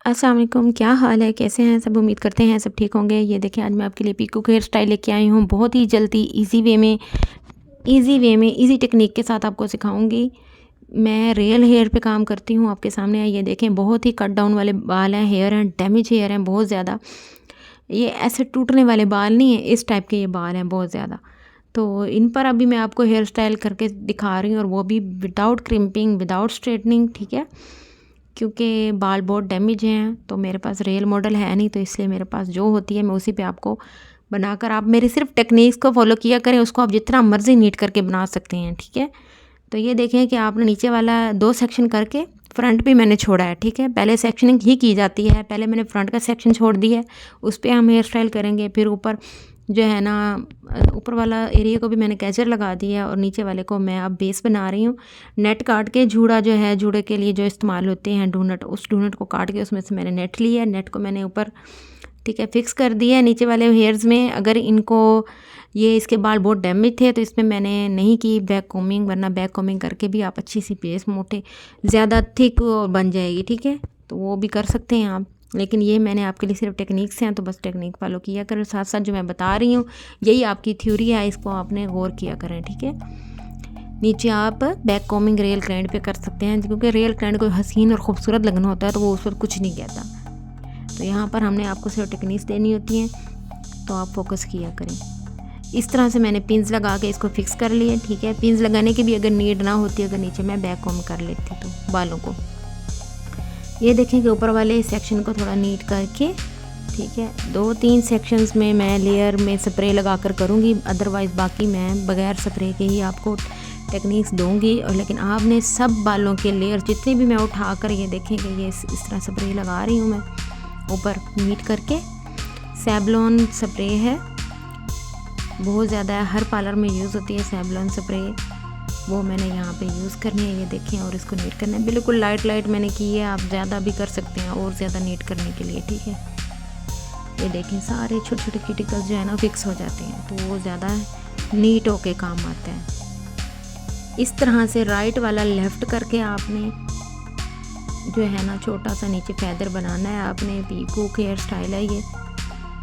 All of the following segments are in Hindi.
अस्सलाम वालेकुम, क्या हाल है? कैसे हैं सब? उम्मीद करते हैं सब ठीक होंगे। ये देखिए आज मैं आपके लिए पीकॉक हेयर स्टाइल लेके आई हूँ। बहुत ही जल्दी ईज़ी वे में ईज़ी टेक्निक के साथ आपको सिखाऊँगी। मैं रियल हेयर पे काम करती हूँ। आपके सामने है, ये देखें बहुत ही कट डाउन वाले बाल हैं, हेयर हैं, डैमेज हेयर हैं बहुत ज़्यादा। ये ऐसे टूटने वाले बाल नहीं हैं, इस टाइप के ये बाल हैं बहुत ज़्यादा। तो इन पर अभी मैं आपको हेयर स्टाइल करके दिखा रही हूँ और वो भी विदाउट क्रिम्पिंग, विदाउट स्ट्रेटनिंग, ठीक है? क्योंकि बाल बहुत डैमेज हैं तो मेरे पास रियल मॉडल है नहीं, तो इसलिए मेरे पास जो होती है मैं उसी पे आपको बनाकर, आप मेरी सिर्फ टेक्निक्स को फॉलो किया करें, उसको आप जितना मर्जी नीट करके बना सकते हैं, ठीक है। तो ये देखें कि आपने नीचे वाला 2 सेक्शन करके फ्रंट भी मैंने छोड़ा है, ठीक है। पहले सेक्शनिंग ही की जाती है, पहले मैंने फ्रंट का सेक्शन छोड़ दिया है, उस पर हम हेयर स्टाइल करेंगे। फिर ऊपर जो है ना, ऊपर वाला एरिया को भी मैंने कैचर लगा दिया है और नीचे वाले को मैं अब बेस बना रही हूँ। नेट काट के जूड़ा जो है, जूड़े के लिए जो इस्तेमाल होते हैं डूनट, उस डूनट को काट के उसमें से मैंने नेट लिया है। नेट को मैंने ऊपर, ठीक है, फिक्स कर दिया है नीचे वाले हेयर्स में। अगर इनको, ये इसके बाल बहुत डैमेज थे तो इसमें मैंने नहीं की बैक कॉमिंग, वरना बैक कॉमिंग करके भी आप अच्छी सी बेस, मोटे ज़्यादा थिक बन जाएगी, ठीक है। तो वो भी कर सकते हैं आप, लेकिन ये मैंने आपके लिए सिर्फ टेक्निक्स हैं तो बस टेक्निक फॉलो किया करें। साथ साथ जो मैं बता रही हूँ यही आपकी थ्योरी है, इसको आपने गौर किया करें, ठीक है। नीचे आप बैक कॉमिंग रियल क्लाइंट पे कर सकते हैं, क्योंकि रियल क्लाइंट को हसीन और खूबसूरत लगना होता है तो वो उस पर कुछ नहीं कहता। तो यहाँ पर हमने आपको सिर्फ टेक्निक्स देनी होती हैं, तो आप फोकस किया करें। इस तरह से मैंने पिन्स लगा के इसको फिक्स कर लिए, ठीक है। पिन्स लगाने की भी अगर नीड ना होती, अगर नीचे मैं बैक कॉम कर लेती तो बालों को, ये देखें कि ऊपर वाले सेक्शन को थोड़ा नीट करके, ठीक है। 2-3 सेक्शंस में मैं लेयर में स्प्रे लगा कर करूँगी, अदरवाइज़ बाकी मैं बगैर स्प्रे के ही आपको टेक्निक्स दूँगी। और लेकिन आपने सब बालों के लेयर जितने भी मैं उठा कर, ये देखें कि ये इस तरह स्प्रे लगा रही हूँ मैं ऊपर नीट करके। सैवलॉन स्प्रे है, बहुत ज़्यादा है, हर पार्लर में यूज़ होती है सैवलॉन स्प्रे, वो मैंने यहाँ पे यूज़ करनी है, ये देखें। और इसको नीट करना है, बिल्कुल लाइट लाइट मैंने की है, आप ज़्यादा भी कर सकते हैं और ज़्यादा नीट करने के लिए, ठीक है। ये देखें सारे छोटे छोटे क्यूटिकल्स जो है ना फिक्स हो जाते हैं, तो वो ज़्यादा नीट होके काम आता है। इस तरह से राइट वाला लेफ़्ट करके आपने जो है ना छोटा सा नीचे फैदर बनाना है। आपने पीकॉक हेयर स्टाइल है ये,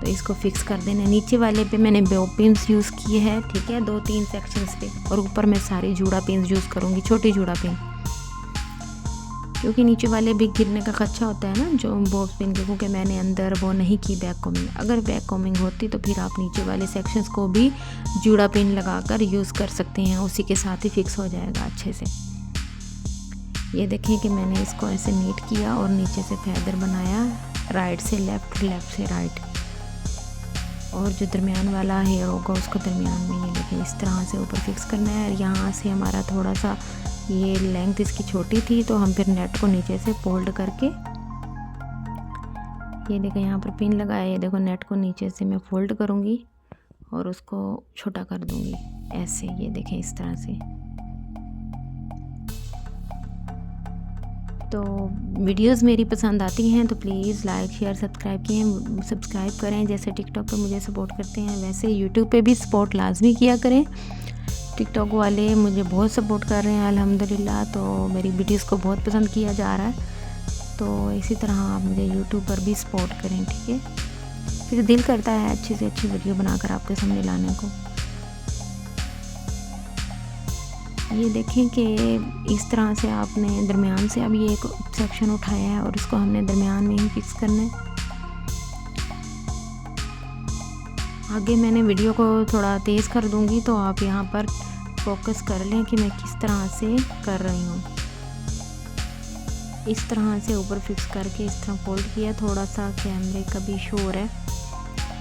तो इसको फिक्स कर देना है। नीचे वाले पे मैंने बॉब पिन्स यूज़ किए हैं, ठीक है, 2-3 सेक्शंस पे, और ऊपर मैं सारी जूड़ा पिन्स यूज़ करूँगी, छोटी जूड़ा पिन, क्योंकि नीचे वाले भी गिरने का खदशा होता है ना जो बॉब पिन के, क्योंकि मैंने अंदर वो नहीं की बैक कॉमिंग। अगर बैक कॉमिंग होती तो फिर आप नीचे वाले सेक्शंस को भी जूड़ा पिन लगाकर यूज़ कर सकते हैं, उसी के साथ ही फिक्स हो जाएगा अच्छे से। ये देखें कि मैंने इसको ऐसे नीट किया और नीचे से फैदर बनाया, राइट से लेफ़्ट, लेफ़्ट से राइट, और जो दरमियान वाला हेयर होगा उसको दरमियान में, ये देखें इस तरह से ऊपर फिक्स करना है। और यहाँ से हमारा थोड़ा सा ये लेंथ इसकी छोटी थी, तो हम फिर नेट को नीचे से फोल्ड करके, ये देखें यहाँ पर पिन लगाया, ये देखो नेट को नीचे से मैं फोल्ड करूँगी और उसको छोटा कर दूँगी ऐसे, ये देखें इस तरह से। तो वीडियोस मेरी पसंद आती हैं तो प्लीज़ लाइक शेयर सब्सक्राइब करें। जैसे टिकटॉक पे मुझे सपोर्ट करते हैं वैसे यूट्यूब पे भी सपोर्ट लाजमी किया करें। टिकटॉक वाले मुझे बहुत सपोर्ट कर रहे हैं अल्हम्दुलिल्लाह, तो मेरी वीडियोस को बहुत पसंद किया जा रहा है। तो इसी तरह आप मुझे यूट्यूब पर भी सपोर्ट करें, ठीक है। फिर दिल करता है अच्छी से अच्छी वीडियो बनाकर आपके सामने लाने को। ये देखें कि इस तरह से आपने दरमियान से अब ये एक सेक्शन उठाया है और इसको हमने दरमियान में ही फिक्स करना है। आगे मैंने वीडियो को थोड़ा तेज़ कर दूंगी तो आप यहाँ पर फोकस कर लें कि मैं किस तरह से कर रही हूँ। इस तरह से ऊपर फिक्स करके इस तरह फोल्ड किया, थोड़ा सा कैमरे का भी शोर है,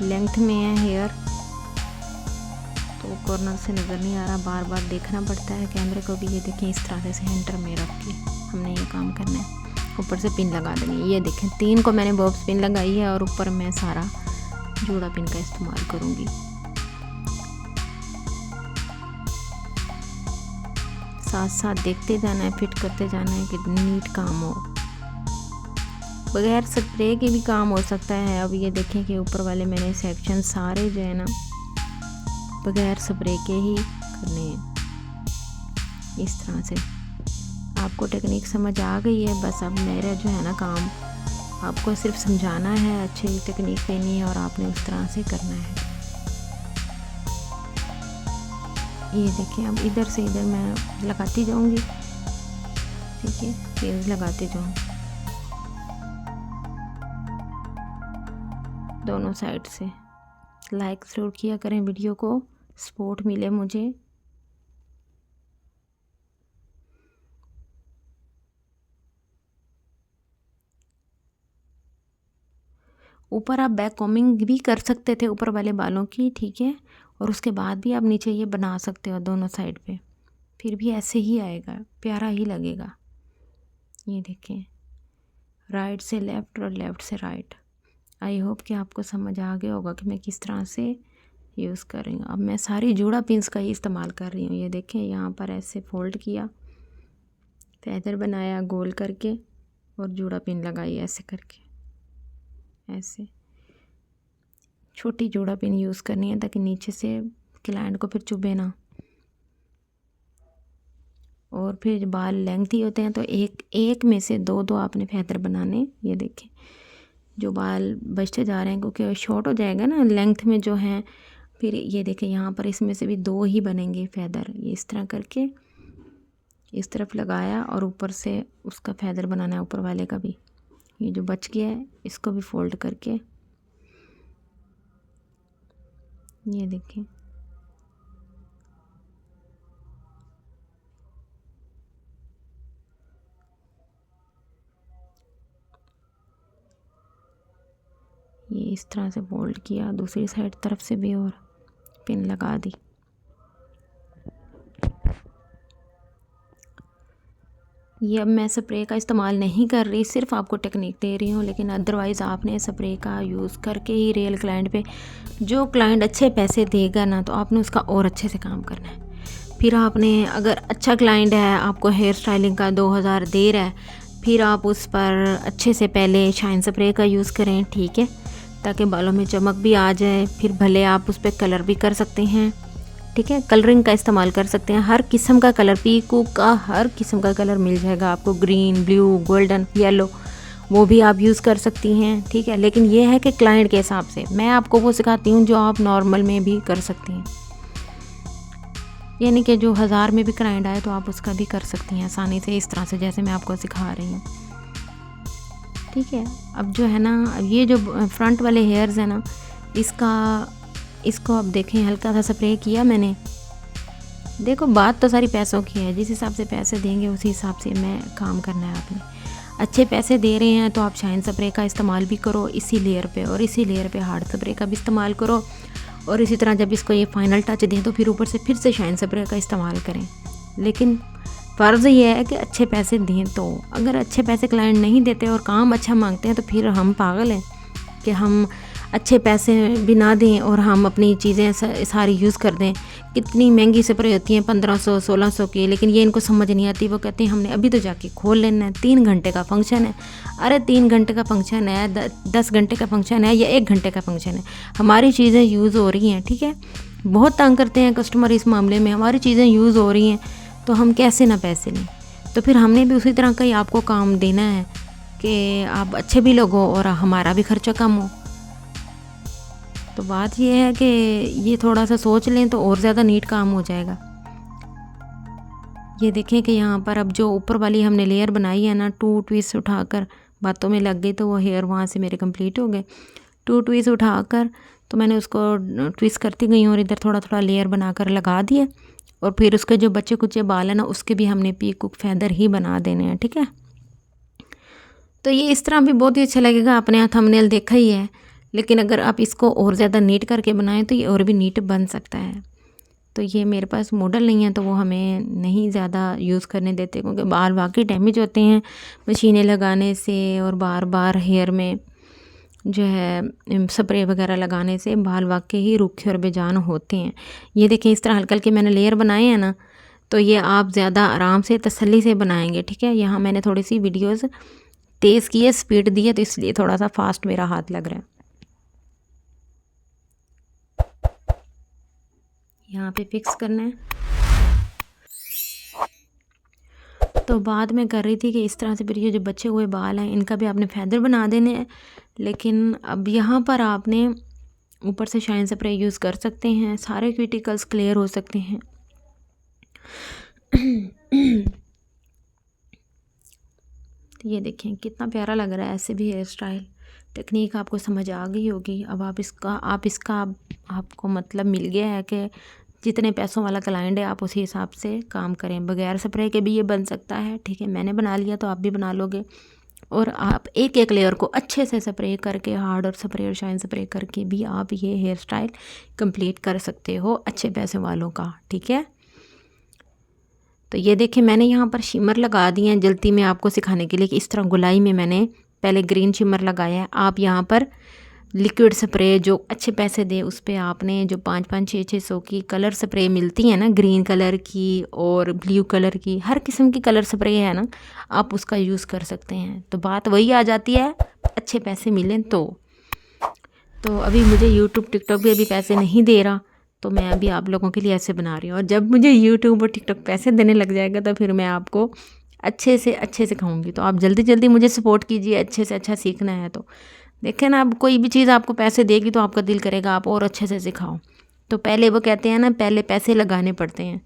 लेंथ में है हेयर तो कॉर्नर से नज़र नहीं आ रहा, बार बार देखना पड़ता है कैमरे को भी। ये देखें इस तरह से सेंटर में रख के हमने ये काम करना है। ऊपर से पिन लगा देनी है, ये देखें 3 को मैंने बॉब्स पिन लगाई है और ऊपर मैं सारा जूड़ा पिन का इस्तेमाल करूँगी। साथ साथ देखते जाना है, फिट करते जाना है कि नीट काम हो, बगैर स्प्रे के भी काम हो सकता है। अब ये देखें कि ऊपर वाले मैंने सेक्शन सारे जो है ना बगैर स्प्रे के ही करने हैं। इस तरह से आपको टेक्निक समझ आ गई है, बस अब मेरा जो है ना काम आपको सिर्फ समझाना है, अच्छी टेक्निक देनी है और आपने उस तरह से करना है। ये देखिए, अब इधर से इधर मैं लगाती जाऊंगी, ठीक है, तेज लगाते जाऊँ दोनों साइड से। लाइक ज़रूर किया करें वीडियो को, सपोर्ट मिले मुझे। ऊपर आप बैक कॉमिंग भी कर सकते थे ऊपर वाले बालों की, ठीक है, और उसके बाद भी आप नीचे ये बना सकते हो दोनों साइड पे, फिर भी ऐसे ही आएगा, प्यारा ही लगेगा। ये देखें, राइट से लेफ़्ट और लेफ़्ट से राइट। आई होप कि आपको समझ आ गया होगा कि मैं किस तरह से यूज़ कर रही हूँ। अब मैं सारी जूड़ा पिन्स का ही इस्तेमाल कर रही हूँ। ये देखें, यहाँ पर ऐसे फोल्ड किया, फैदर बनाया गोल करके और जूड़ा पिन लगाई ऐसे करके, ऐसे छोटी जूड़ा पिन यूज़ करनी है ताकि नीचे से क्लाइंट को फिर चुभे ना। और फिर बाल लेंथी होते हैं तो एक में से दो दो आपने फैदर बनाने। ये देखें, जो बाल बचते जा रहे हैं क्योंकि शॉर्ट हो जाएगा ना लेंथ में जो है, फिर ये देखें यहाँ पर इसमें से भी दो ही बनेंगे फैदर। ये इस तरह करके इस तरफ लगाया और ऊपर से उसका फैदर बनाना है ऊपर वाले का भी। ये जो बच गया है इसको भी फोल्ड करके, ये देखें, ये इस तरह से फोल्ड किया, दूसरी साइड तरफ से भी और पिन लगा दी। ये अब मैं स्प्रे का इस्तेमाल नहीं कर रही, सिर्फ आपको टेक्निक दे रही हूँ, लेकिन अदरवाइज़ आपने स्प्रे का यूज़ करके ही रियल क्लाइंट पे, जो क्लाइंट अच्छे पैसे देगा ना तो आपने उसका और अच्छे से काम करना है। फिर आपने, अगर अच्छा क्लाइंट है आपको हेयर स्टाइलिंग का 2000 दे रहा है, फिर आप उस पर अच्छे से पहले शाइन स्प्रे का यूज़ करें, ठीक है, ताकि बालों में चमक भी आ जाए। फिर भले आप उस पर कलर भी कर सकते हैं, ठीक है, कलरिंग का इस्तेमाल कर सकते हैं, हर किस्म का कलर, पीकू का हर किस्म का कलर मिल जाएगा आपको, ग्रीन, ब्लू, गोल्डन, येलो, वो भी आप यूज़ कर सकती हैं, ठीक है। लेकिन ये है कि क्लाइंट के हिसाब से मैं आपको वो सिखाती हूँ जो आप नॉर्मल में भी कर सकती हैं, यानी कि जो 1000 में भी क्लाइंट आए तो आप उसका भी कर सकती हैं आसानी से, इस तरह से जैसे मैं आपको सिखा रही हूँ, ठीक है। अब जो है ना, ये जो फ्रंट वाले हेयर्स हैं ना, इसको अब देखें, हल्का सा स्प्रे किया मैंने। देखो, बात तो सारी पैसों की है, जिस हिसाब से पैसे देंगे उसी हिसाब से मैं काम करना है आपने। अच्छे पैसे दे रहे हैं तो आप शाइन स्प्रे का इस्तेमाल भी करो इसी लेयर पे, और इसी लेयर पे हार्ड स्प्रे का भी इस्तेमाल करो, और इसी तरह जब इसको ये फाइनल टच दें तो फिर ऊपर से फिर से शाइन स्प्रे का इस्तेमाल करें। लेकिन फ़र्ज़ ये है कि अच्छे पैसे दें। तो अगर अच्छे पैसे क्लाइंट नहीं देते और काम अच्छा मांगते हैं तो फिर हम पागल हैं कि हम अच्छे पैसे भी ना दें और हम अपनी चीज़ें सारी यूज़ कर दें। कितनी महंगी स्प्रे होती हैं, 1500 1600 की, लेकिन ये इनको समझ नहीं आती। वो कहते हैं हमने अभी तो जाके खोल लेना है, 3 घंटे का फंक्शन है। अरे 3 घंटे का फंक्शन है, 10 घंटे का फंक्शन है या 1 घंटे का फंक्शन है, हमारी चीज़ें यूज़ हो रही हैं, ठीक है। बहुत तंग करते हैं कस्टमर इस मामले में, हमारी चीज़ें यूज़ हो रही हैं तो हम कैसे ना पैसे लें। तो फिर हमने भी उसी तरह का ही आपको काम देना है कि आप अच्छे भी लोग हो और हमारा भी खर्चा कम हो। तो बात ये है कि ये थोड़ा सा सोच लें तो और ज़्यादा नीट काम हो जाएगा। ये देखें कि यहाँ पर अब जो ऊपर वाली हमने लेयर बनाई है ना, 2 ट्विस्ट उठाकर बातों में लग गई तो वो हेयर वहाँ से मेरे कंप्लीट हो गए। 2 ट्विस्ट उठाकर तो मैंने उसको ट्विस्ट करती गई और इधर थोड़ा थोड़ा लेयर बनाकर लगा दिए, और फिर उसके जो बच्चे कुचे बाल है ना उसके भी हमने पीकू फैदर ही बना देने हैं, ठीक है। तो ये इस तरह भी बहुत ही अच्छा लगेगा, अपने यहाँ थंबनेल देखा ही है, लेकिन अगर आप इसको और ज़्यादा नीट करके बनाएं तो ये और भी नीट बन सकता है। तो ये मेरे पास मॉडल नहीं है तो वो हमें नहीं ज़्यादा यूज़ करने देते, क्योंकि बाल वाकई डैमेज होते हैं मशीनें लगाने से, और बार बार हेयर में जो है स्प्रे वगैरह लगाने से बाल वाकई ही रूखे और बेजान होते हैं। ये देखें, इस तरह हल्के हल्के मैंने लेयर बनाए हैं ना, तो ये आप ज़्यादा आराम से तसल्ली से बनाएंगे, ठीक है। यहाँ मैंने थोड़ी सी वीडियोज़ तेज़ की है, स्पीड दी है, तो इसलिए थोड़ा सा फास्ट मेरा हाथ लग रहा है। यहाँ पे फिक्स करना है। तो बात मैं कर रही थी कि इस तरह से फिर ये जो बचे हुए बाल हैं इनका भी आपने फैदर बना देने हैं, लेकिन अब यहाँ पर आपने ऊपर से शाइन स्प्रे यूज़ कर सकते हैं, सारे क्यूटिकल्स क्लियर हो सकते हैं। तो ये देखें कितना प्यारा लग रहा है, ऐसे भी हेयर स्टाइल टेक्निक आपको समझ आ गई होगी। अब आप आपको मतलब मिल गया है कि जितने पैसों वाला क्लाइंट है आप उसी हिसाब से काम करें। बगैर स्प्रे के भी ये बन सकता है, ठीक है, मैंने बना लिया तो आप भी बना लोगे। और आप एक एक लेयर को अच्छे से स्प्रे करके, हार्ड और स्प्रे और शाइन स्प्रे करके भी आप ये हेयर स्टाइल कंप्लीट कर सकते हो अच्छे पैसे वालों का, ठीक है। तो ये देखें मैंने यहाँ पर शिमर लगा दिए हैं जल्दी में आपको सिखाने के लिए कि इस तरह गुलाई में मैंने पहले ग्रीन शिमर लगाया है। आप यहाँ पर लिक्विड स्प्रे जो अच्छे पैसे दे उस पर आपने जो 5-5, 6-6 की कलर स्प्रे मिलती है ना, ग्रीन कलर की और ब्लू कलर की, हर किस्म की कलर स्प्रे है ना, आप उसका यूज़ कर सकते हैं। तो बात वही आ जाती है, अच्छे पैसे मिलें तो अभी मुझे यूट्यूब टिकटॉक भी अभी पैसे नहीं दे रहा, तो मैं अभी आप लोगों के लिए ऐसे बना रही हूँ। और जब मुझे यूट्यूब और टिकटॉक पैसे देने लग जाएगा तो फिर मैं आपको अच्छे से सिखाऊंगी। तो आप जल्दी जल्दी मुझे सपोर्ट कीजिए, अच्छे से अच्छा सीखना है तो। देखें ना, अब कोई भी चीज़ आपको पैसे देगी तो आपका दिल करेगा आप और अच्छे से सिखाओ। तो पहले वो कहते हैं ना, पहले पैसे लगाने पड़ते हैं,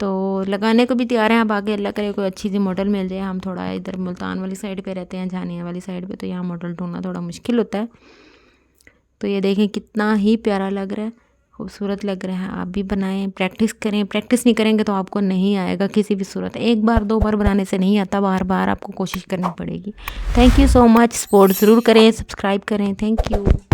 तो लगाने को भी तैयार हैं। अब आगे अल्लाह करे कोई अच्छी सी मॉडल मिल जाए। हम थोड़ा इधर मुल्तान वाली साइड पे रहते हैं, झानिया वाली साइड पे, तो यहाँ मॉडल ढूंढना थोड़ा मुश्किल होता है। तो ये देखें कितना ही प्यारा लग रहा है, खूबसूरत लग रहा है। आप भी बनाएं, प्रैक्टिस करें। प्रैक्टिस नहीं करेंगे तो आपको नहीं आएगा किसी भी सूरत। एक बार 2 बार बनाने से नहीं आता, बार बार आपको कोशिश करनी पड़ेगी। Thank you so much. Support ज़रूर करें, सब्सक्राइब करें। Thank you.